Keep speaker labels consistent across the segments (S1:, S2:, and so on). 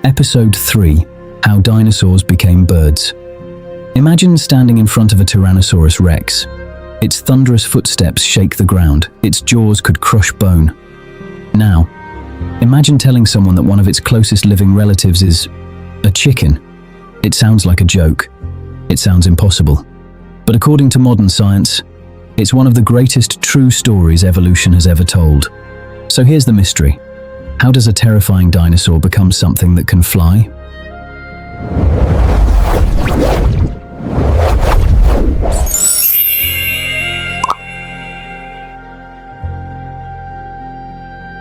S1: Episode 3: How Dinosaurs Became Birds. Imagine standing in front of a Tyrannosaurus Rex. Its thunderous footsteps shake the ground, its jaws could crush bone. Now, imagine telling someone that one of its closest living relatives is a chicken. It sounds like a joke. It sounds impossible. But according to modern science, it's one of the greatest true stories evolution has ever told. So here's the mystery. How does a terrifying dinosaur become something that can fly?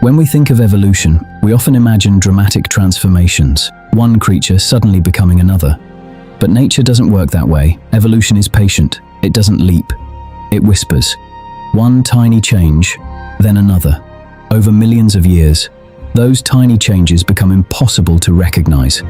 S1: When we think of evolution, we often imagine dramatic transformations, one creature suddenly becoming another. But nature doesn't work that way. Evolution is patient. It doesn't leap. It whispers. One tiny change, then another. Over millions of years, those tiny changes become impossible to recognize.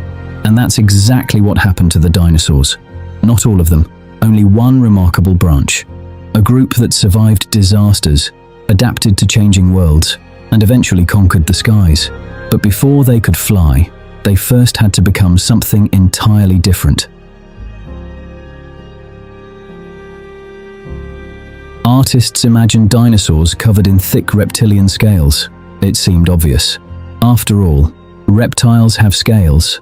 S1: And that's exactly what happened to the dinosaurs. Not all of them, only one remarkable branch. A group that survived disasters, adapted to changing worlds, and eventually conquered the skies. But before they could fly, they first had to become something entirely different. Artists imagined dinosaurs covered in thick reptilian scales. It seemed obvious. After all, reptiles have scales.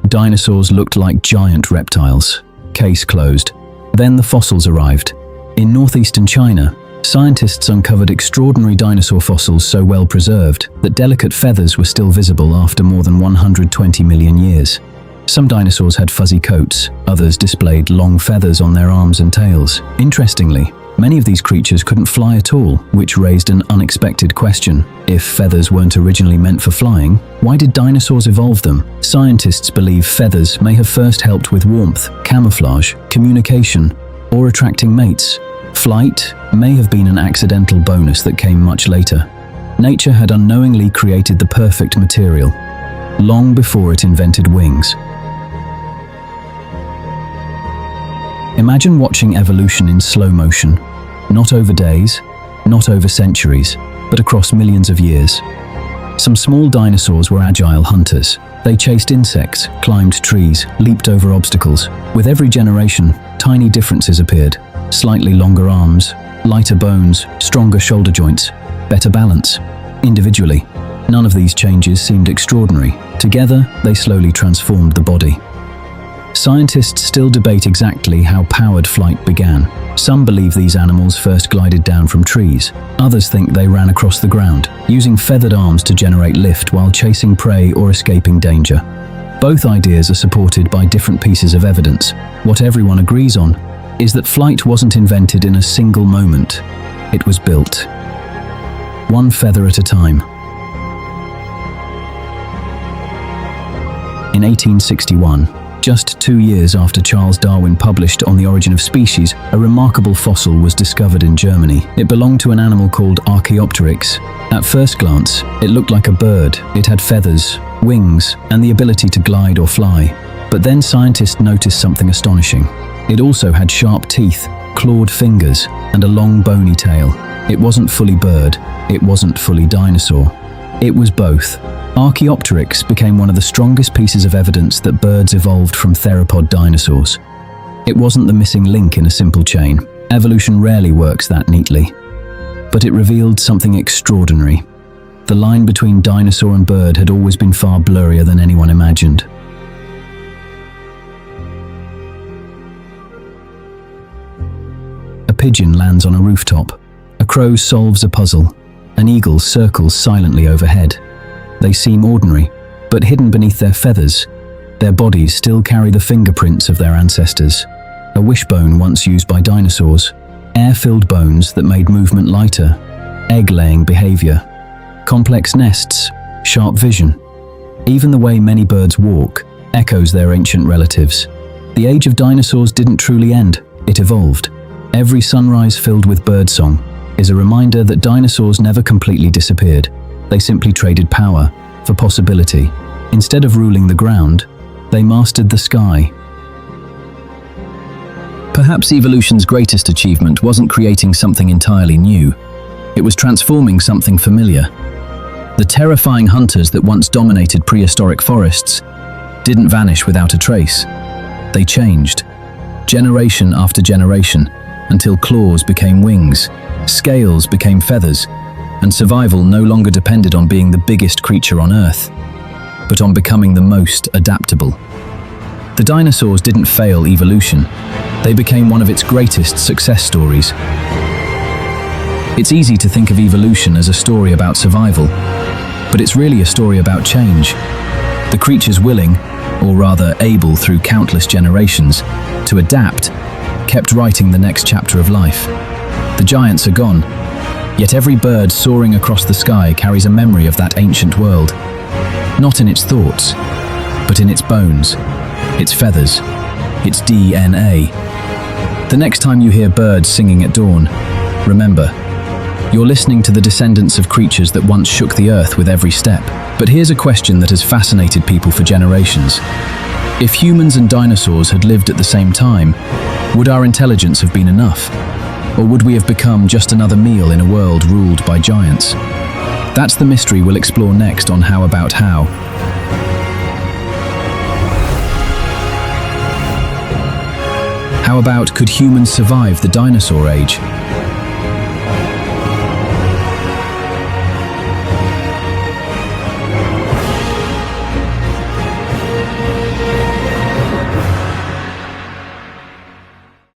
S1: Dinosaurs looked like giant reptiles. Case closed. Then the fossils arrived. In northeastern China, scientists uncovered extraordinary dinosaur fossils so well preserved that delicate feathers were still visible after more than 120 million years. Some dinosaurs had fuzzy coats, others displayed long feathers on their arms and tails. Interestingly, many of these creatures couldn't fly at all, which raised an unexpected question. If feathers weren't originally meant for flying, why did dinosaurs evolve them? Scientists believe feathers may have first helped with warmth, camouflage, communication, or attracting mates. Flight may have been an accidental bonus that came much later. Nature had unknowingly created the perfect material, long before it invented wings. Imagine watching evolution in slow motion, not over days, not over centuries, but across millions of years. Some small dinosaurs were agile hunters. They chased insects, climbed trees, leaped over obstacles. With every generation, tiny differences appeared. Slightly longer arms, lighter bones, stronger shoulder joints, better balance. Individually, none of these changes seemed extraordinary. Together, they slowly transformed the body. Scientists still debate exactly how powered flight began. Some believe these animals first glided down from trees. Others think they ran across the ground, using feathered arms to generate lift while chasing prey or escaping danger. Both ideas are supported by different pieces of evidence. What everyone agrees on is that flight wasn't invented in a single moment. It was built, one feather at a time. In 1861, just 2 years after Charles Darwin published On the Origin of Species, a remarkable fossil was discovered in Germany. It belonged to an animal called Archaeopteryx. At first glance, it looked like a bird. It had feathers, wings, and the ability to glide or fly. But then scientists noticed something astonishing. It also had sharp teeth, clawed fingers, and a long bony tail. It wasn't fully bird, it wasn't fully dinosaur. It was both. Archaeopteryx became one of the strongest pieces of evidence that birds evolved from theropod dinosaurs. It wasn't the missing link in a simple chain. Evolution rarely works that neatly. But it revealed something extraordinary. The line between dinosaur and bird had always been far blurrier than anyone imagined. A pigeon lands on a rooftop. A crow solves a puzzle. An eagle circles silently overhead. They seem ordinary, but hidden beneath their feathers, their bodies still carry the fingerprints of their ancestors. A wishbone once used by dinosaurs, air-filled bones that made movement lighter, egg-laying behavior, complex nests, sharp vision. Even the way many birds walk echoes their ancient relatives. The age of dinosaurs didn't truly end, it evolved. Every sunrise filled with birdsong is a reminder that dinosaurs never completely disappeared. They simply traded power for possibility. Instead of ruling the ground, they mastered the sky. Perhaps evolution's greatest achievement wasn't creating something entirely new. It was transforming something familiar. The terrifying hunters that once dominated prehistoric forests didn't vanish without a trace. They changed, generation after generation, until claws became wings, scales became feathers, and survival no longer depended on being the biggest creature on Earth, but on becoming the most adaptable. The dinosaurs didn't fail evolution. They became one of its greatest success stories. It's easy to think of evolution as a story about survival, but it's really a story about change. The creatures willing, or rather able through countless generations, to adapt, kept writing the next chapter of life. The giants are gone, yet every bird soaring across the sky carries a memory of that ancient world. Not in its thoughts, but in its bones, its feathers, its DNA. The next time you hear birds singing at dawn, remember, you're listening to the descendants of creatures that once shook the earth with every step. But here's a question that has fascinated people for generations. If humans and dinosaurs had lived at the same time, would our intelligence have been enough? Or would we have become just another meal in a world ruled by giants? That's the mystery we'll explore next on How About How. How about, could humans survive the dinosaur age?